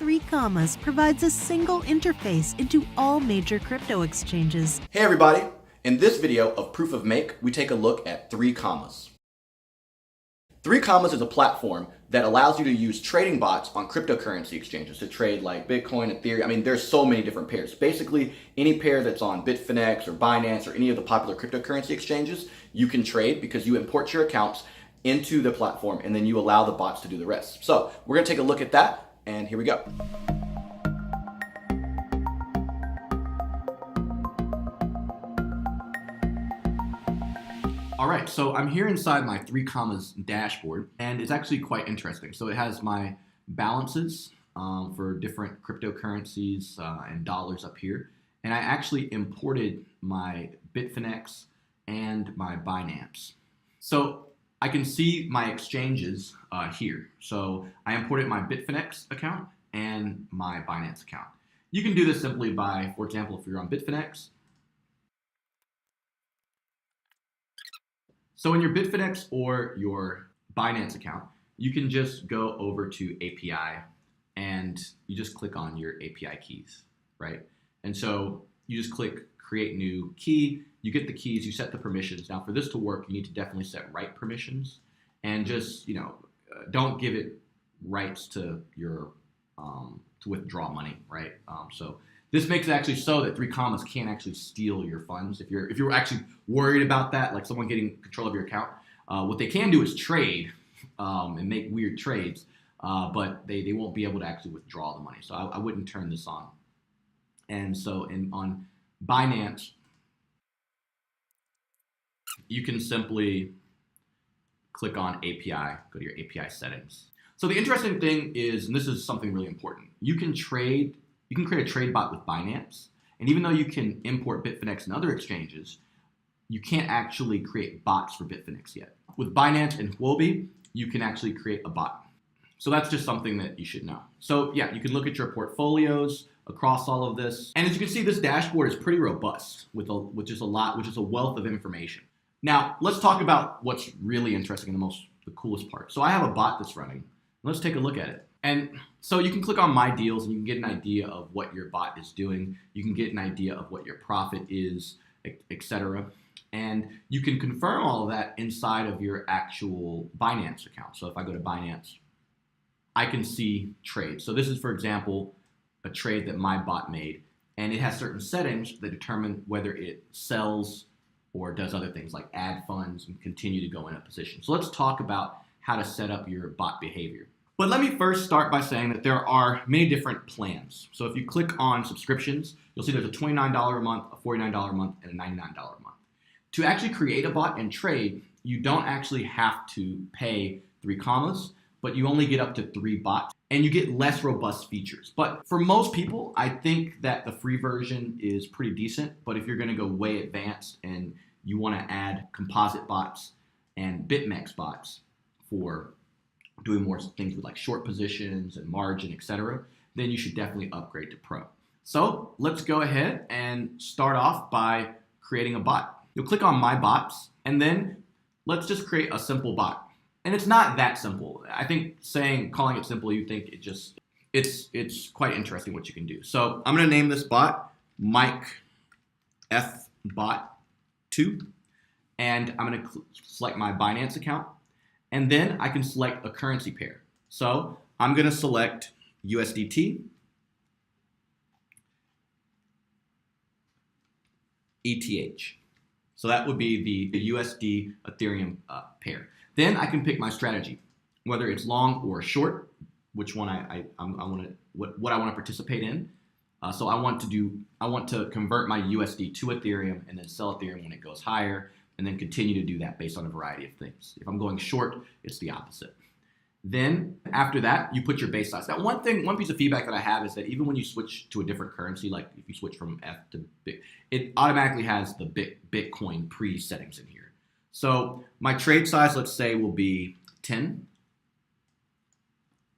3Commas provides a single interface into all major crypto exchanges. Hey everybody! In this video of Proof of Make, we take a look at 3Commas. 3Commas is a platform that allows you to use trading bots on cryptocurrency exchanges to trade like Bitcoin, Ethereum. I mean, there's so many different pairs. Basically, any pair that's on Bitfinex or Binance or any of the popular cryptocurrency exchanges, you can trade because you import your accounts into the platform and then you allow the bots to do the rest. So we're gonna take a look at that, and here we go. All right, so I'm here inside my 3Commas dashboard, and it's actually quite interesting. So it has my balances for different cryptocurrencies and dollars up here. And I actually imported my Bitfinex and my Binance. So I can see my exchanges here. So I imported my Bitfinex account and my Binance account. You can do this simply by, for example, if you're on Bitfinex, so in your Bitfinex or your Binance account, you can just go over to API and you just click on your API keys, right? And so you just click create new key, you get the keys, you set the permissions. Now for this to work, you need to definitely set write permissions and just, don't give it rights to your, to withdraw money, right? So this makes it actually so that 3Commas can't actually steal your funds. If you're actually worried about that, like someone getting control of your account, what they can do is trade and make weird trades, but they won't be able to actually withdraw the money. So I wouldn't turn this on. And so on Binance, you can simply click on API, go to your API settings. So the interesting thing is, and this is something really important, you can create a trade bot with Binance, and even though you can import Bitfinex and other exchanges, you can't actually create bots for Bitfinex yet. With Binance and Huobi, you can actually create a bot. So that's just something that you should know. So yeah, you can look at your portfolios across all of this, and as you can see, this dashboard is pretty robust which is a wealth of information. Now let's talk about what's really interesting and the coolest part. So I have a bot that's running. Let's take a look at it. And so you can click on my deals and you can get an idea of what your bot is doing. You can get an idea of what your profit is, etc. And you can confirm all of that inside of your actual Binance account. So if I go to Binance, I can see trades. So this is, for example, a trade that my bot made, and it has certain settings that determine whether it sells or does other things like add funds and continue to go in a position. So let's talk about how to set up your bot behavior. But let me first start by saying that there are many different plans. So if you click on subscriptions, you'll see there's a $29 a month, a $49 a month, and a $99 a month. To actually create a bot and trade, you don't actually have to pay 3Commas, but you only get up to 3 bots, and you get less robust features. But for most people, I think that the free version is pretty decent, but if you're gonna go way advanced and you wanna add composite bots and BitMEX bots for doing more things with like short positions and margin, etc., then you should definitely upgrade to Pro. So let's go ahead and start off by creating a bot. You'll click on My Bots, and then let's just create a simple bot. And it's not that simple. I think calling it simple, you think it's quite interesting what you can do. So I'm gonna name this bot Mike F Bot 2, and I'm gonna select my Binance account. And then I can select a currency pair. So I'm gonna select USDT, ETH. So that would be the USD Ethereum pair. Then I can pick my strategy, whether it's long or short, which one what I want to participate in. So I want to convert my USD to Ethereum and then sell Ethereum when it goes higher, and then continue to do that based on a variety of things. If I'm going short, it's the opposite. Then after that, you put your base size. Now one piece of feedback that I have is that even when you switch to a different currency, like if you switch from F to Bit, it automatically has the Bitcoin pre-settings in here. So my trade size, let's say, will be 10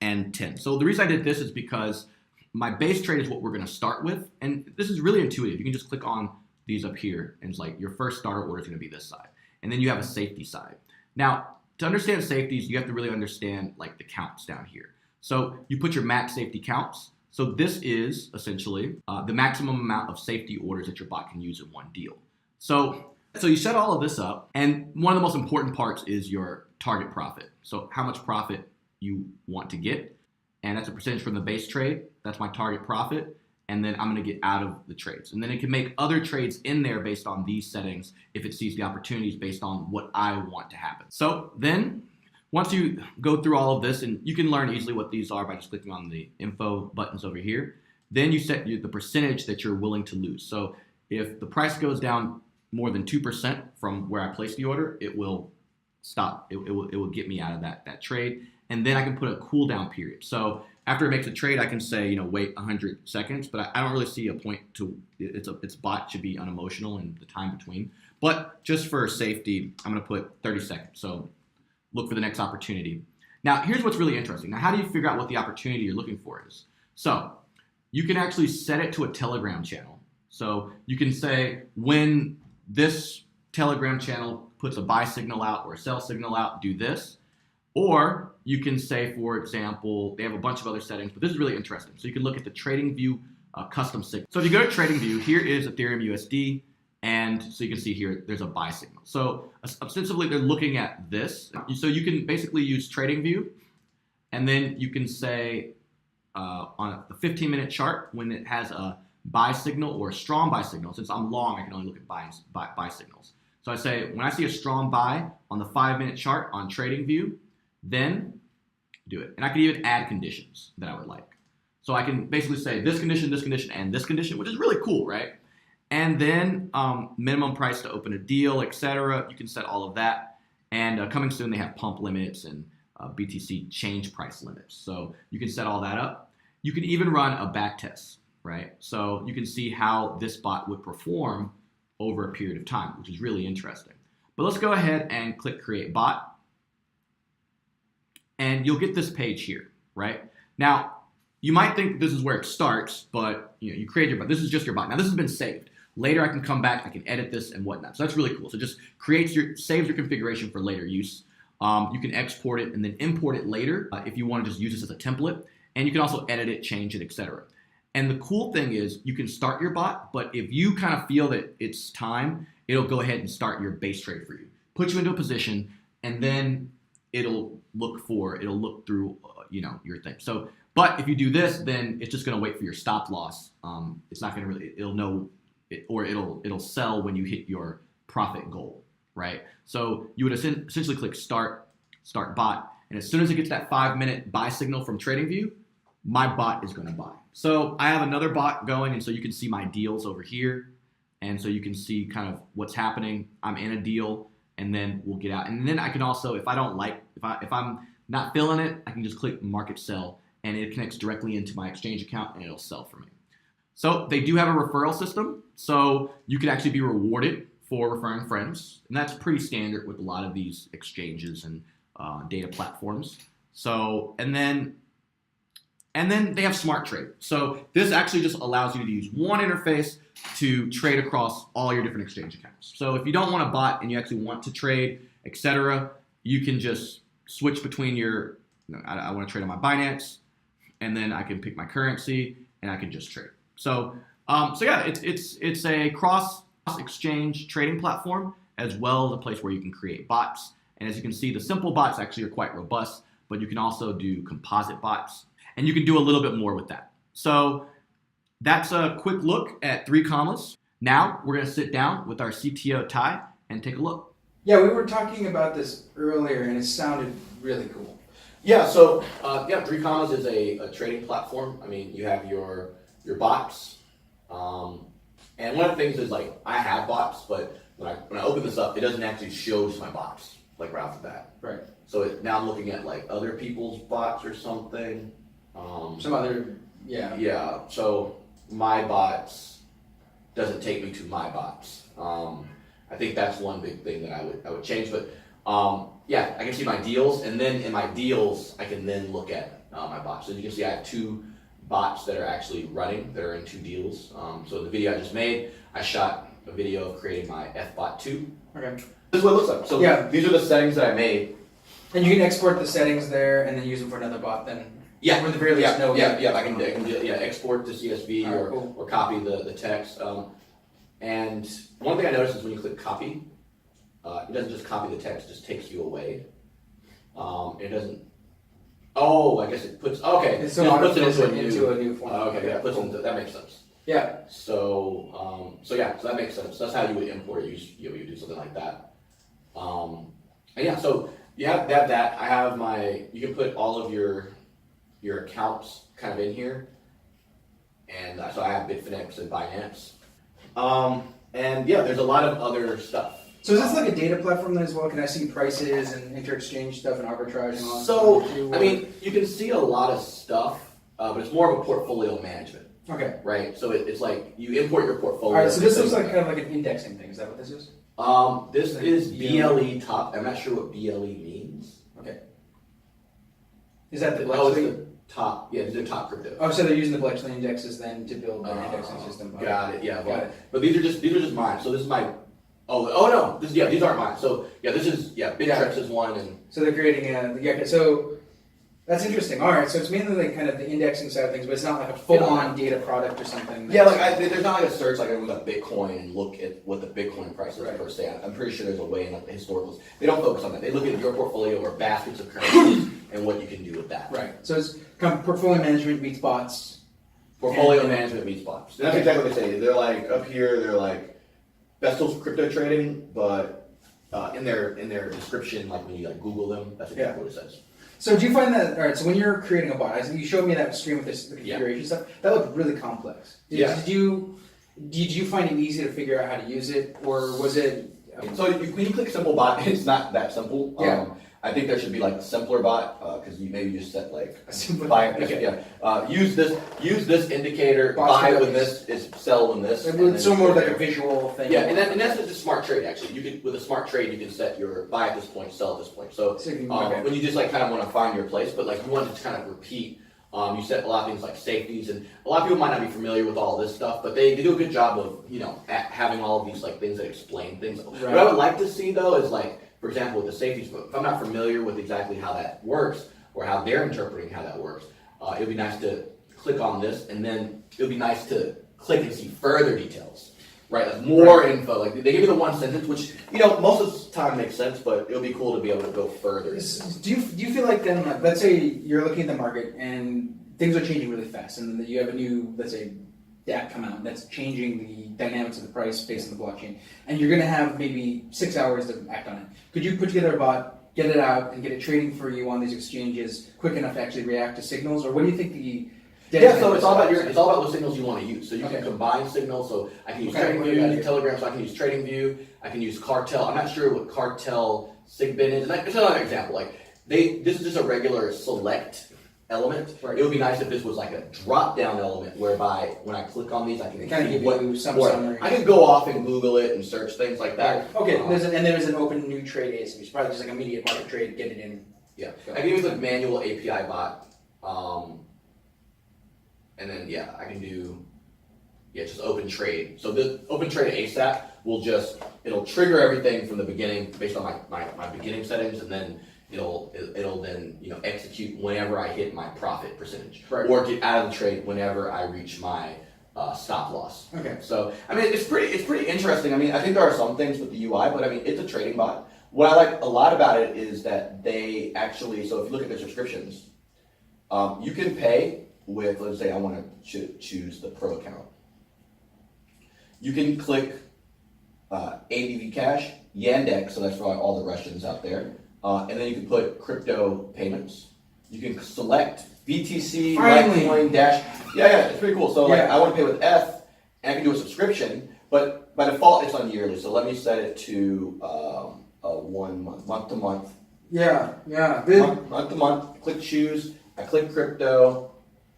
and 10. So the reason I did this is because my base trade is what we're gonna start with. And this is really intuitive. You can just click on these up here, and it's like your first starter order is going to be this side, and then you have a safety side. Now, to understand safeties, you have to really understand like the counts down here. So you put your max safety counts, So this is essentially the maximum amount of safety orders that your bot can use in one deal. So you set all of this up, and one of the most important parts is your target profit. So how much profit you want to get, and that's a percentage from the base trade. That's my target profit, and then I'm going to get out of the trades. And then it can make other trades in there based on these settings if it sees the opportunities based on what I want to happen. So then once you go through all of this, and you can learn easily what these are by just clicking on the info buttons over here, then you set the percentage that you're willing to lose. So if the price goes down more than 2% from where I placed the order, it will stop. It will get me out of that trade. And then I can put a cooldown period. So after it makes a trade, I can say, wait 100 seconds, but I don't really see a point to its bot should be unemotional in the time between. But just for safety, I'm going to put 30 seconds. So look for the next opportunity. Now, here's what's really interesting. Now, how do you figure out what the opportunity you're looking for is? So you can actually set it to a Telegram channel. So you can say when this Telegram channel puts a buy signal out or a sell signal out, do this. Or you can say, for example, they have a bunch of other settings, but this is really interesting. So you can look at the TradingView custom signal. So if you go to TradingView, here is Ethereum USD. And so you can see here, there's a buy signal. So ostensibly, they're looking at this. So you can basically use TradingView, and then you can say on the 15-minute chart when it has a buy signal or a strong buy signal. Since I'm long, I can only look at buy signals. So I say when I see a strong buy on the 5-minute chart on TradingView, then do it. And I can even add conditions that I would like. So I can basically say this condition, and this condition, which is really cool, right? And then minimum price to open a deal, etc. You can set all of that. And coming soon, they have pump limits and BTC change price limits. So you can set all that up. You can even run a back test, right? So you can see how this bot would perform over a period of time, which is really interesting. But let's go ahead and click Create Bot. And you'll get this page here, right? Now, you might think this is where it starts, but you create your bot. This is just your bot. Now, this has been saved. Later, I can come back, I can edit this and whatnot. So that's really cool. So just saves your configuration for later use. You can export it and then import it later if you want to just use this as a template. And you can also edit it, change it, etc. And the cool thing is you can start your bot, but if you kind of feel that it's time, it'll go ahead and start your base trade for you. Put you into a position, and then it'll look through your thing. So, but if you do this, then it's just going to wait for your stop loss. It's not going to really, it'll know it, or it'll sell when you hit your profit goal, right? So you would essentially click start bot, and as soon as it gets that 5-minute buy signal from TradingView, my bot is going to buy. So I have another bot going, and so you can see my deals over here, and so you can see kind of what's happening. I'm in a deal, and then we'll get out. And then I can also, if I'm not feeling it, I can just click market sell, and it connects directly into my exchange account, and it'll sell for me. So they do have a referral system, so you can actually be rewarded for referring friends, and that's pretty standard with a lot of these exchanges and data platforms. So, and then they have Smart Trade. So this actually just allows you to use one interface to trade across all your different exchange accounts. So if you don't want a bot and you actually want to trade, etc., you can just switch between I want to trade on my Binance, and then I can pick my currency and I can just trade. So yeah, it's a cross exchange trading platform as well as a place where you can create bots. And as you can see, the simple bots actually are quite robust, but you can also do composite bots, and you can do a little bit more with that. So that's a quick look at 3Commas. Now we're going to sit down with our CTO, Ty, and take a look. Yeah, we were talking about this earlier, and it sounded really cool. Yeah, so 3Commas is a trading platform. I mean, you have your bots, and one of the things is like I have bots, but when I open this up, it doesn't actually show just my bots like right off the bat. Right. So now I'm looking at like other people's bots or something. Yeah. So my bots doesn't take me to my bots. I think that's one big thing that I would change. But I can see my deals, and then in my deals, I can then look at my bots. So you can see I have 2 bots that are actually running that are in 2 deals. So the video I just made, I shot a video of creating my FBot 2. Okay. This is what it looks like. So these are the settings that I made. And you can export the settings there and then use them for another bot then? Yeah, Or at the very least, know. I can do export to CSV Alright, cool. or copy the text. And one thing I noticed is when you click copy, it doesn't just copy the text; it just takes you away. It doesn't. Oh, I guess it puts. Okay, It still it puts it into a new form. Okay, yeah, puts it into, that makes sense. Yeah. So that makes sense. That's how you would import it. You would do something like that. And yeah, so you have that. I have you can put all of your accounts kind of in here. And so I have Bitfinex and Binance. And yeah, there's a lot of other stuff. So is this like a data platform then as well? Can I see prices and inter-exchange stuff and arbitrage and all that So, stuff too? I mean, you can see a lot of stuff, but it's more of a portfolio management, Okay. right? So it's like you import your portfolio. Alright, so this looks like kind of like an indexing thing. Is that what this is? This is BLE top. I'm not sure what BLE means. Okay. Is that the Oh, it's Blexley? the top. Yeah, it's the top crypto. Oh, so they're using the Blexley indexes then to build their indexing system. Okay. Got it. Yeah. Got it. But these are just mine. So this is my. Oh no. These aren't mine. So yeah, this is Bittrex is one and. So they're creating so that's interesting. All right, so it's mainly like kind of the indexing side of things, but it's not like a full-on data product or something. Yeah, like there's not like a search like with a Bitcoin and look at what the Bitcoin price is per se. I'm pretty sure there's a way in like the historicals. They don't focus on that. They look at your portfolio or baskets of currencies and what you can do with that. Right. So it's kind of portfolio management meets bots. Portfolio management meets bots. And that's exactly what they say. They're like up here. They're like best tools for crypto trading, but in their description, like when you like Google them, that's exactly what it says. So do you find that, all right, so when you're creating a bot, I think you showed me that screen with the configuration stuff, that looked really complex. Did you find it easy to figure out how to use it, or was it? So when you click simple bot, it's not that simple. Yeah. I think there should be like a simpler bot, because you maybe just set like A simpler buy, bot, okay. use this indicator, buy when this is sell when this. It's so more like a visual thing. Yeah, and that's a smart trade actually. You can with a smart trade you can set your buy at this point, sell at this point. So when you just like kind of want to find your place, but like you want to kind of repeat. You set a lot of things like safeties, and a lot of people might not be familiar with all this stuff, but they do a good job of having all of these like things that explain things. Right. What I would like to see though is like, for example, with the safeties book, if I'm not familiar with exactly how that works or how they're interpreting how that works, it would be nice to click on this, and then it would be nice to click and see further details, right? Like more info. Like they give you the one sentence, which most of the time makes sense, but it would be cool to be able to go further. Do you feel like then, like, let's say you're looking at the market and things are changing really fast, and then you have a new, let's say, DApp come out that's changing the dynamics of the price based on the blockchain, and you're going to have maybe 6 hours to act on it. Could you put together a bot, get it out, and get it trading for you on these exchanges quick enough to actually react to signals, or what do you think the so it's all about what signals you want to use. So you can combine signals. So I can use TradingView, I can use Telegram, so I can use TradingView. I can use Cartel. I'm not sure what Cartel Sigbin is. It's another example. Like this is just a regular select element. Right. It would be nice if this was like a drop-down element, whereby when I click on these, I can kind of give you some summary. I can go off and Google it and search things like that. Right. Okay, there's an open new trade ASIC. It's probably just like immediate market trade, get it in. Yeah, I can use like manual API bot, and then I can do just open trade. So the open trade ASAP it'll trigger everything from the beginning based on my beginning settings, and then it'll then execute whenever I hit my profit percentage, or get out of the trade whenever I reach my stop loss. Okay. So I mean it's pretty interesting. I mean I think there are some things with the UI, but I mean it's a trading bot. What I like a lot about it is that they actually, so if you look at their subscriptions, you can pay with, let's say I want to choose the pro account. You can click ABV Cash, Yandex, so that's for all the Russians out there. And then you can put crypto payments. You can select BTC, Litecoin, Dash. Yeah, it's pretty cool. So like I want to pay with F, and I can do a subscription, but by default it's on yearly. So let me set it to 1 month, month to month. Yeah. Month to month. Click choose. I click crypto.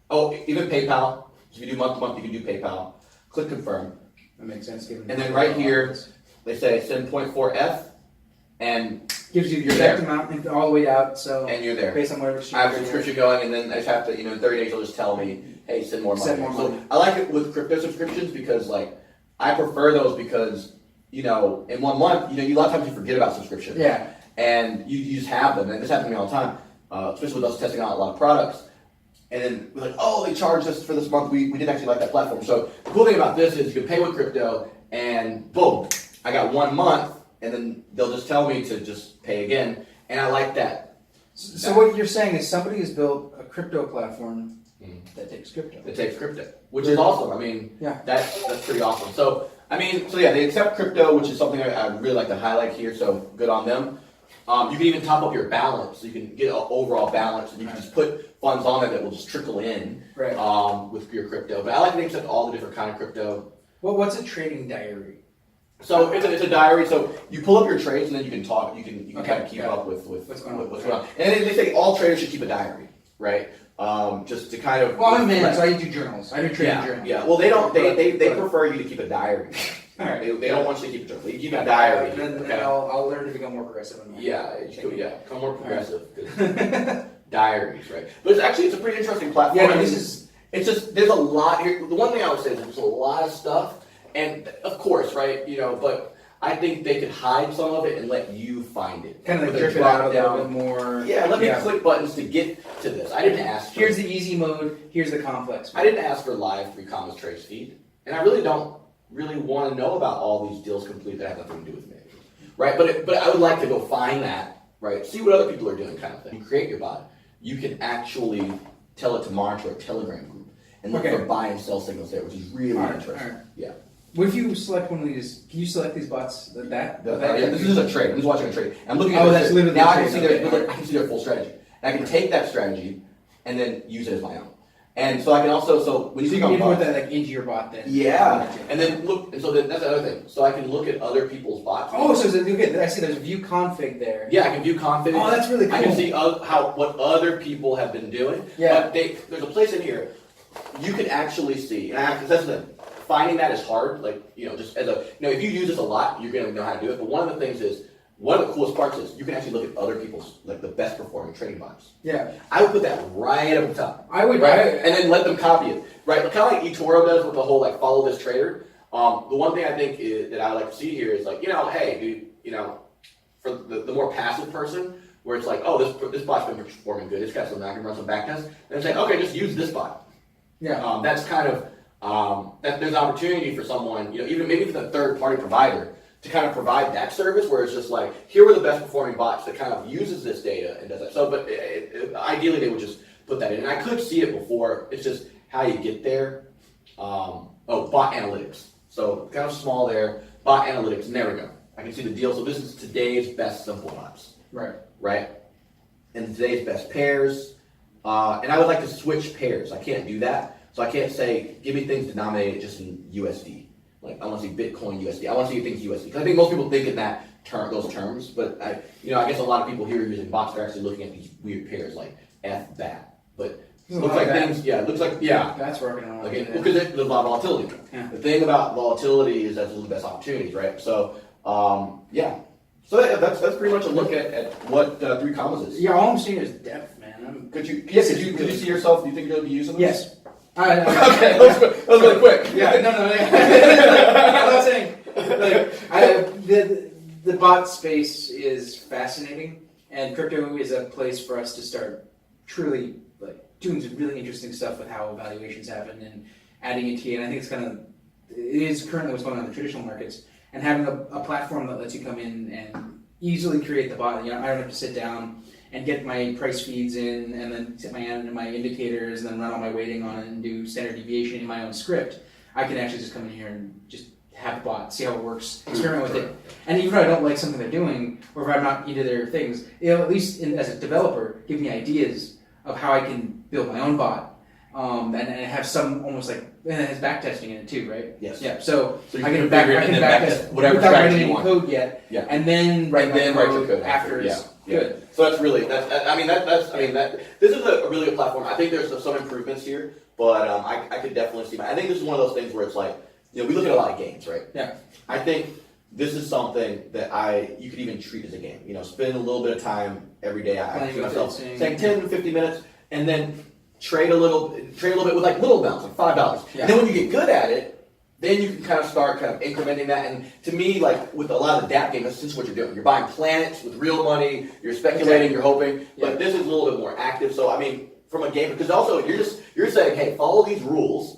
Oh, even PayPal. If you do month to month, you can do PayPal. Click confirm. That makes sense. And then right here, they say send 0.4 F, and gives you the exact amount and all the way out. So and you're there based on whatever. I have a subscription going, and then I just have to, in 30 days, they'll just tell me, hey, send more money. So I like it with crypto subscriptions because, like, I prefer those because, in 1 month, a lot of times you forget about subscriptions. Yeah. And you just have them, and this happens to me all the time, especially with us testing out a lot of products. and then we're like, oh, they charged us for this month. We didn't actually like that platform. So the cool thing about this is you can pay with crypto, and boom, I got 1 month, and then they'll just tell me to just pay again, and I like that. So what you're saying is somebody has built a crypto platform that takes crypto. That takes crypto, which is awesome. I mean, Yeah. that's pretty awesome. So yeah, they accept crypto, which is something I really like to highlight here. So good on them. You can even top up your balance. So you can get an overall balance, and you can just put funds on there that will just trickle in with your crypto. But I like to accept all the different kind of crypto. Well, what's a trading diary? So it's a diary. So you pull up your trades, and then you can talk. You can kind of keep up with what's going on. And they say all traders should keep a diary, right? Just to kind of. Well, I'm a man, so I do journals. I do trading journals. Yeah. Well, they don't. They prefer you to keep a diary. All right. They don't want you to keep a journal. You keep a diary. Then I'll learn to become more progressive. Become more progressive. Diaries, right? But it's a pretty interesting platform. Yeah, it's just there's a lot here. The one thing I would say is there's a lot of stuff, and of course, right? But I think they could hide some of it and let you find it. Kind of like drip it out a little bit more. Yeah, let me click buttons to get to this. I didn't ask for. Here's the easy mode. Here's the complex mode. I didn't ask for live 3Commas trace feed, and I really don't want to know about all these deals complete that have nothing to do with me, right? But I would like to go find that, right? See what other people are doing, kind of thing. You create your bot. You can actually tell it to monitor a Telegram group and look for buy and sell signals there, which is really interesting. Right. Yeah. What if you select one of these? Can you select these bots? This is a trade. I'm just watching a trade. I'm looking at that's literally now. I can see their full strategy. And I can take that strategy and then use it as my own. And so I can also when you click on import that into your bot then. Yeah. And then look. And so that's the other thing. So I can look at other people's bots. Oh, so okay. I see. There's view config there. Yeah, I can view config. Oh, that's really cool. I can see what other people have been doing. Yeah. But there's a place in here you can actually see. And that's the finding that is hard. Like just as if you use this a lot, you're gonna know how to do it. But one of the things is. One of the coolest parts is you can actually look at other people's, like the best performing trading bots. Yeah. I would put that right up the top. I would. Right? And then let them copy it. Right? Kind of like eToro does with the whole follow this trader. The one thing I think that I like to see here is hey, dude, for the more passive person, where it's like, oh, this bot's been performing good. It's got some, I can run some back tests. And say, okay, just use this bot. Yeah. That's kind of, that there's opportunity for someone, even maybe for the third party provider, to kind of provide that service where it's just like, here were the best performing bots that kind of uses this data and does that. So, but ideally they would just put that in. And I could see it before, it's just how you get there. Bot analytics. So kind of small there, bot analytics, and there we go. I can see the deal. So this is today's best simple bots. Right? And today's best pairs. And I would like to switch pairs. I can't do that. So I can't say, give me things denominated just in USD. Like I want to see Bitcoin USD. I want to see things USD. Because I think most people think in those terms, but I guess a lot of people here using bots are actually looking at these weird pairs like FBAT. But it looks like things. Yeah, it looks like That's working on. Because there's a lot of volatility. Yeah. The thing about volatility is that's one of the best opportunities, right? So So that's pretty much a look at what 3Commas is. Yeah, all I'm seeing is depth, man. Could you see yourself? Do you think you'll be using this? Yes. Okay, that was really quick. Yeah, no. I'm not saying. The bot space is fascinating, and crypto is a place for us to start truly doing some really interesting stuff with how evaluations happen and adding it to it. And I think it is currently what's going on in the traditional markets, and having a platform that lets you come in and easily create the bot. I don't have to sit down and get my price feeds in, and then set my indicators, and then run all my weighting on it, and do standard deviation in my own script. I can actually just come in here and just have the bot, see how it works, experiment with it. And even if I don't like something they're doing, or if I'm not into their things, at least as a developer, give me ideas of how I can build my own bot. And have some almost and it has backtesting in it too, right? Yes. Yeah. So you I can backtest whatever without strategy writing you want. code yet. Yeah. And then write your code after it's good. So that's really this is a really good platform. I think there's some improvements here, but I could definitely see. I think this is one of those things where it's we look at a lot of games, right? Yeah. I think this is something that you could even treat as a game. Spend a little bit of time every day. I see myself saying 10 to 50 minutes, and then trade a little bit with little amounts, like $5. Yeah. And then when you get good at it, then you can kind of start incrementing that. And to me, with a lot of the DApp games, that's just what you're doing. You're buying planets with real money, you're speculating, you're hoping. Yeah. But this is a little bit more active. So from a game, because also you're saying, hey, follow these rules.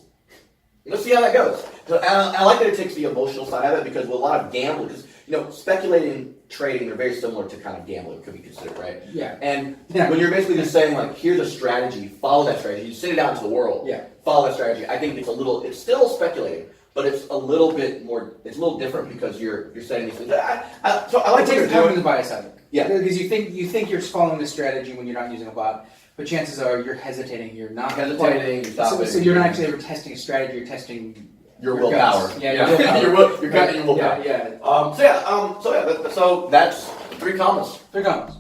Let's see how that goes. So I like that it takes the emotional side of it, because with a lot of gambling, because speculating, trading, they're very similar to kind of gambling, could be considered, right? Yeah. And when you're basically just saying like, here's a strategy, follow that strategy, you send it out into the world, follow that strategy. I think it's still speculating, but it's a little bit more, it's a little different because you're saying these things. So I like It what you're takes time doing. to bias out of it. Yeah. Because you think you're following the strategy when you're not using a bot, but chances are you're hesitating. You're not Hesitating, you're stopping. So you're not actually ever testing a strategy. You're testing Your willpower. guts. Yeah, your willpower. You're cutting your willpower. Yeah. So that's 3 commas. 3 commas.